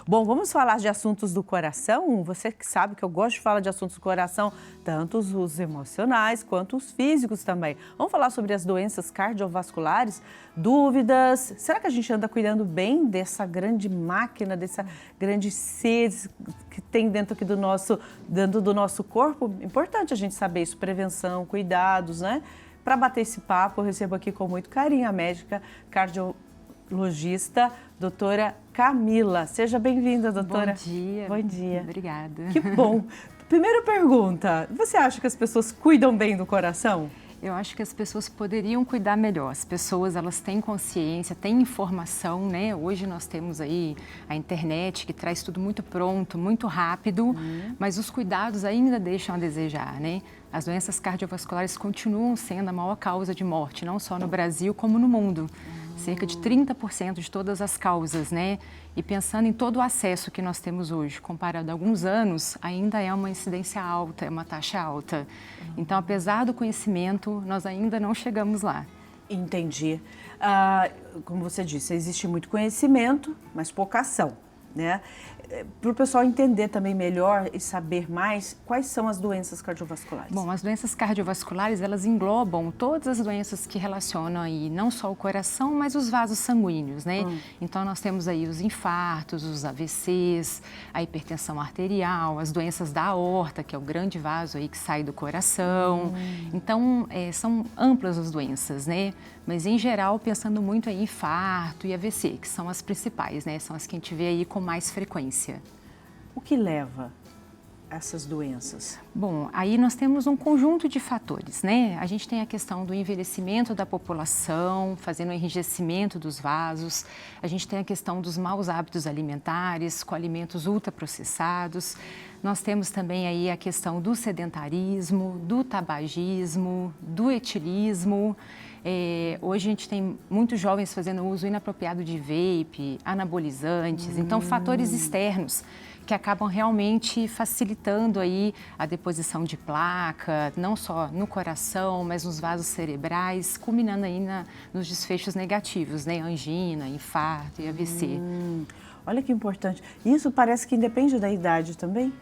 Bom, vamos falar de assuntos do coração? Você que sabe que eu gosto de falar de assuntos do coração, tanto os emocionais quanto os físicos também. Vamos falar sobre as doenças cardiovasculares, dúvidas. Será que a gente anda cuidando bem dessa grande máquina, dessa grande sede que tem dentro aqui do nosso corpo? Importante a gente saber isso, prevenção, cuidados, né? Para bater esse papo, eu recebo aqui com muito carinho a médica cardiologista, doutora Camila. Seja bem-vinda, doutora. Bom dia. Bom dia. Obrigada. Que bom. Primeira pergunta, você acha que as pessoas cuidam bem do coração? Eu acho que as pessoas poderiam cuidar melhor. As pessoas, elas têm consciência, têm informação, né? Hoje nós temos aí a internet que traz tudo muito pronto, muito rápido, mas os cuidados ainda deixam a desejar, né? As doenças cardiovasculares continuam sendo a maior causa de morte, não só no Brasil como no mundo. Cerca de 30% de todas as causas, né? E pensando em todo o acesso que nós temos hoje, comparado a alguns anos, ainda é uma incidência alta, é uma taxa alta. Então, apesar do conhecimento, nós ainda não chegamos lá. Entendi. Como você disse, existe muito conhecimento, mas pouca ação, né? Para o pessoal entender também melhor e saber mais, quais são as doenças cardiovasculares? Bom, as doenças cardiovasculares, elas englobam todas as doenças que relacionam aí não só o coração, mas os vasos sanguíneos, né? Então, nós temos aí os infartos, os AVCs, a hipertensão arterial, as doenças da aorta, que é o grande vaso aí que sai do coração. Então, são amplas as doenças, né? Mas, em geral, pensando muito em infarto e AVC, que são as principais, né? São as que a gente vê aí com mais frequência. O que leva a essas doenças? Bom, aí nós temos um conjunto de fatores, né? A gente tem a questão do envelhecimento da população, fazendo o enrijecimento dos vasos. A gente tem a questão dos maus hábitos alimentares, com alimentos ultraprocessados. Nós temos também aí a questão do sedentarismo, do tabagismo, do etilismo. Hoje a gente tem muitos jovens fazendo uso inapropriado de vape, anabolizantes, então fatores externos que acabam realmente facilitando aí a deposição de placa, não só no coração, mas nos vasos cerebrais, culminando aí nos desfechos negativos, né? Angina, infarto e AVC. Olha que importante. Isso parece que independe da idade também?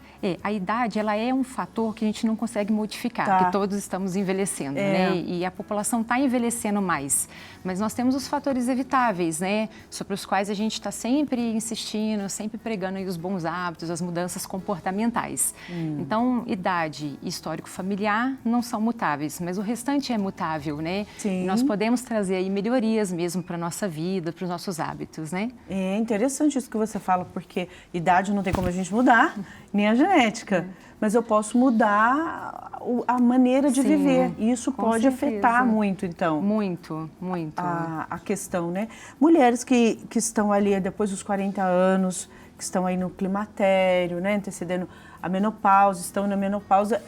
A idade, ela é um fator que a gente não consegue modificar, porque todos estamos envelhecendo, né? E a população está envelhecendo mais. Mas nós temos os fatores evitáveis, né? Sobre os quais a gente está sempre insistindo, sempre pregando aí os bons hábitos, as mudanças comportamentais. Então, idade e histórico familiar não são mutáveis, mas o restante é mutável, né? Sim. E nós podemos trazer aí melhorias mesmo para a nossa vida, para os nossos hábitos, né? É interessante isso que você fala, porque idade não tem como a gente mudar, nem a genética. Mas eu posso mudar a maneira de viver. E isso pode afetar muito, então. Muito, muito. A questão, né? Mulheres que estão ali depois dos 40 anos, que estão aí no climatério, né? Antecedendo a menopausa, estão na menopausa,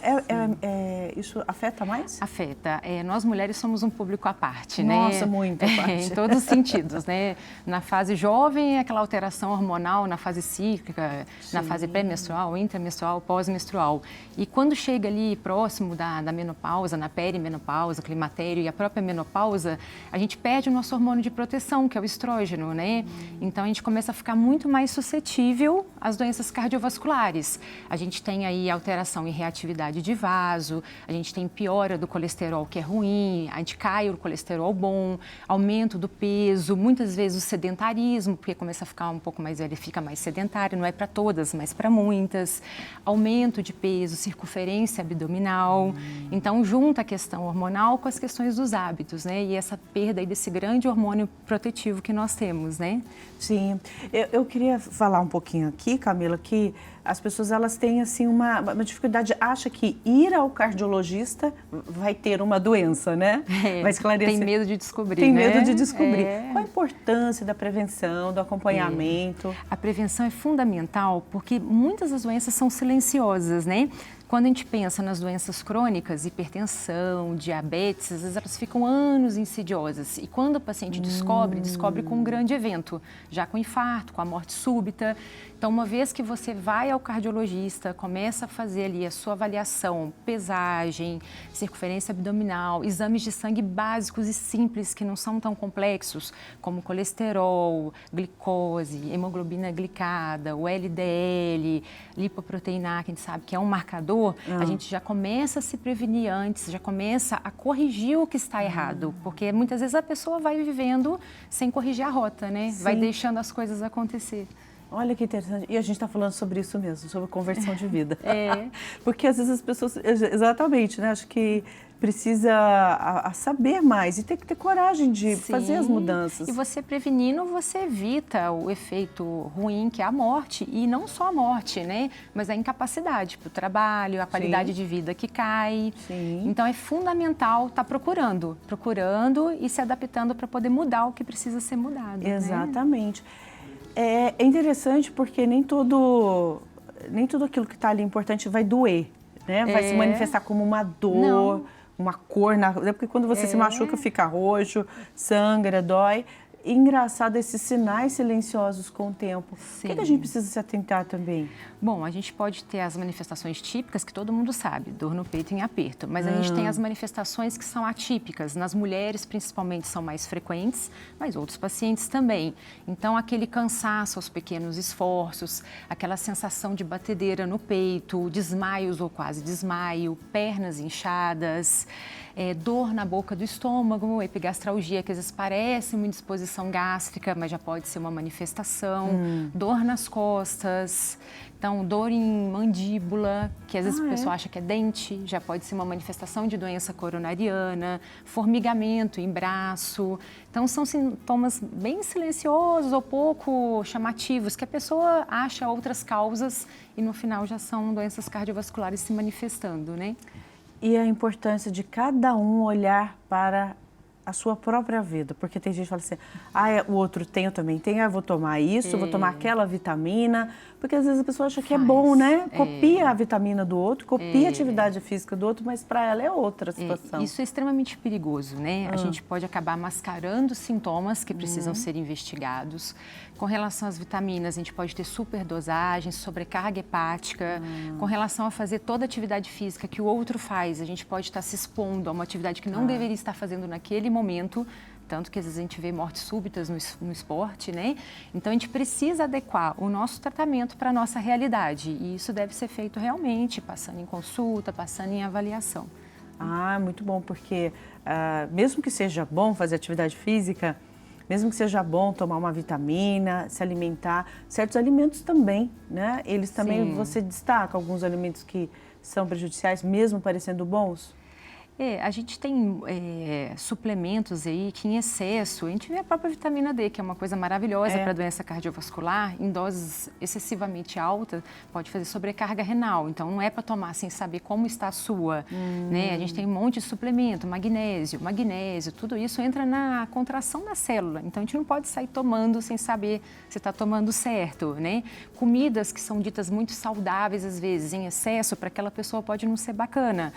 isso afeta mais? Afeta. Nós mulheres somos um público à parte, né? Nossa, muito à parte. Em todos os sentidos, né? Na fase jovem, aquela alteração hormonal, na fase cíclica, na fase pré-menstrual, intramenstrual, pós-menstrual. E quando chega ali próximo da menopausa, na perimenopausa, climatério e a própria menopausa, a gente perde o nosso hormônio de proteção, que é o estrógeno, né? Então, a gente começa a ficar muito mais suscetível às doenças cardiovasculares. A gente tem aí alteração em reatividade de vaso, a gente tem piora do colesterol, que é ruim, a gente cai o colesterol bom, aumento do peso, muitas vezes o sedentarismo, porque começa a ficar um pouco mais velho, fica mais sedentário, não é para todas, mas para muitas. Aumento de peso, circunferência abdominal. Então, junta a questão hormonal com as questões dos hábitos, né? E essa perda aí desse grande hormônio protetivo que nós temos, né? Sim. Eu queria falar um pouquinho aqui, Camila, que as pessoas elas têm assim uma dificuldade, acha que ir ao cardiologista vai ter uma doença, né? Vai esclarecer. Tem medo de descobrir, Tem né? medo de descobrir. Qual a importância da prevenção, do acompanhamento? A prevenção é fundamental porque muitas das doenças são silenciosas, né? Quando a gente pensa nas doenças crônicas, hipertensão, diabetes, às vezes elas ficam anos insidiosas. E quando o paciente descobre com um grande evento, já com infarto, com a morte súbita. Então, uma vez que você vai ao cardiologista, começa a fazer ali a sua avaliação, pesagem, circunferência abdominal, exames de sangue básicos e simples, que não são tão complexos, como colesterol, glicose, hemoglobina glicada, o LDL, lipoproteína A, que a gente sabe que é um marcador, a gente já começa a se prevenir antes, já começa a corrigir o que está errado, porque muitas vezes a pessoa vai vivendo sem corrigir a rota, né? Sim. Vai deixando as coisas acontecer. Olha que interessante. E a gente está falando sobre isso mesmo, sobre conversão de vida. É. Porque às vezes as pessoas, exatamente, né? Acho que precisa saber mais e tem que ter coragem de fazer as mudanças. E você prevenindo, você evita o efeito ruim que é a morte. E não só a morte, né? Mas a incapacidade para o trabalho, a qualidade de vida que cai. Sim. Então é fundamental estar procurando e se adaptando para poder mudar o que precisa ser mudado. Exatamente. Né? É interessante porque nem tudo aquilo que está ali importante vai doer, né? Vai se manifestar como uma dor. Não. Uma cor, porque quando você se machuca fica roxo, sangra, dói. E engraçado esses sinais silenciosos com o tempo. Sim. O que a gente precisa se atentar também? Bom, a gente pode ter as manifestações típicas que todo mundo sabe, dor no peito em aperto, mas a gente tem as manifestações que são atípicas. Nas mulheres, principalmente, são mais frequentes, mas outros pacientes também. Então, aquele cansaço aos pequenos esforços, aquela sensação de batedeira no peito, desmaios ou quase desmaio, pernas inchadas, dor na boca do estômago, epigastralgia, que às vezes parece uma indisposição gástrica, mas já pode ser uma manifestação, dor nas costas, então dor em mandíbula, que às vezes o pessoal acha que é dente, já pode ser uma manifestação de doença coronariana, formigamento em braço. Então são sintomas bem silenciosos ou pouco chamativos, que a pessoa acha outras causas e no final já são doenças cardiovasculares se manifestando, né? E a importância de cada um olhar para a sua própria vida, porque tem gente que fala assim, o outro tem, eu também tenho, eu vou tomar isso, vou tomar aquela vitamina, porque às vezes a pessoa acha que é bom, né? Copia a vitamina do outro, copia a atividade física do outro, mas para ela é outra situação. Isso é extremamente perigoso, né? A gente pode acabar mascarando sintomas que precisam ser investigados. Com relação às vitaminas, a gente pode ter superdosagem, sobrecarga hepática. Com relação a fazer toda a atividade física que o outro faz, a gente pode estar se expondo a uma atividade que não deveria estar fazendo naquele momento, tanto que às vezes a gente vê mortes súbitas no esporte, né? Então a gente precisa adequar o nosso tratamento para a nossa realidade e isso deve ser feito realmente, passando em consulta, passando em avaliação. Muito bom, porque mesmo que seja bom fazer atividade física, mesmo que seja bom tomar uma vitamina, se alimentar, certos alimentos também, né? Eles também, você destaca alguns alimentos que são prejudiciais, mesmo parecendo bons? A gente tem suplementos aí que em excesso, a gente vê a própria vitamina D, que é uma coisa maravilhosa para a doença cardiovascular, em doses excessivamente altas, pode fazer sobrecarga renal. Então, não é para tomar sem saber como está a sua. Né? A gente tem um monte de suplemento, magnésio, tudo isso entra na contração da célula. Então, a gente não pode sair tomando sem saber se está tomando certo. Né? Comidas que são ditas muito saudáveis, às vezes, em excesso, para aquela pessoa pode não ser bacana.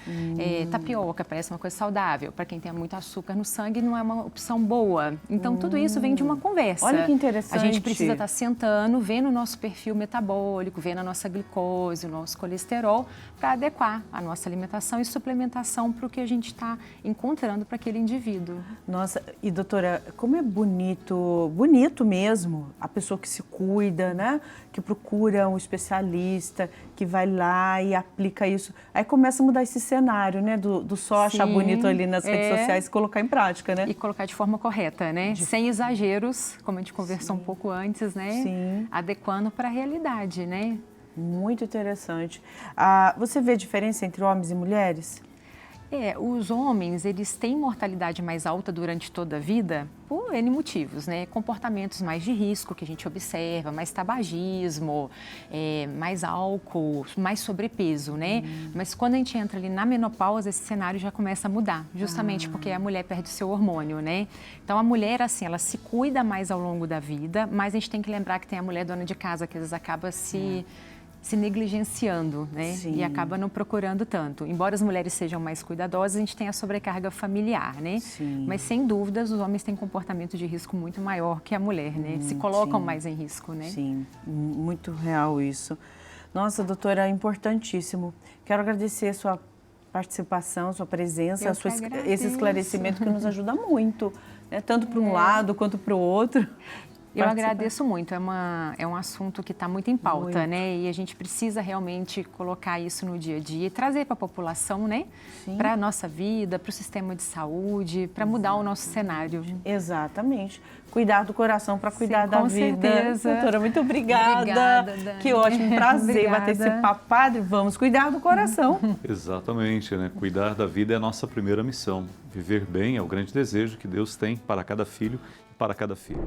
Tapioca, parece uma coisa saudável. Para quem tem muito açúcar no sangue, não é uma opção boa. Então, tudo isso vem de uma conversa. Olha que interessante. A gente precisa estar sentando, vendo o nosso perfil metabólico, vendo a nossa glicose, o nosso colesterol, para adequar a nossa alimentação e suplementação para o que a gente está encontrando para aquele indivíduo. Nossa, e doutora, como é bonito mesmo, a pessoa que se cuida, né? Que procura um especialista, que vai lá e aplica isso. Aí começa a mudar esse cenário, né? Do só achar bonito ali nas redes sociais e colocar em prática, né? E colocar de forma correta, né? Sem exageros, como a gente conversou um pouco antes, né? Sim. Adequando para a realidade, né? Muito interessante. Você vê diferença entre homens e mulheres? Os homens, eles têm mortalidade mais alta durante toda a vida por N motivos, né? Comportamentos mais de risco que a gente observa, mais tabagismo, mais álcool, mais sobrepeso, né? Mas quando a gente entra ali na menopausa, esse cenário já começa a mudar, justamente porque a mulher perde seu hormônio, né? Então, a mulher, assim, ela se cuida mais ao longo da vida, mas a gente tem que lembrar que tem a mulher dona de casa que às vezes acaba se se negligenciando, né? Sim. E acaba não procurando tanto. Embora as mulheres sejam mais cuidadosas, a gente tem a sobrecarga familiar, né? Sim. Mas, sem dúvidas, os homens têm comportamento de risco muito maior que a mulher, né? Se colocam sim. mais em risco, né? Sim, muito real isso. Nossa, doutora, é importantíssimo. Quero agradecer a sua participação, sua presença, Eu que esse esclarecimento que nos ajuda muito, né? Tanto para um É. lado quanto para o outro. Eu agradeço muito, é um assunto que está muito em pauta, Muito. né? E a gente precisa realmente colocar isso no dia a dia e trazer para a população, né? Sim. Para a nossa vida, para o sistema de saúde, para mudar o nosso cenário. Exatamente. Cuidar do coração para cuidar Sim, da com vida. certeza. Doutora, muito obrigada. Obrigada, Dani. Que ótimo, prazer bater esse Obrigada. papo. Padre, vamos cuidar do coração. Exatamente, né? Cuidar da vida é a nossa primeira missão. Viver bem é o grande desejo que Deus tem para cada filho e para cada filha.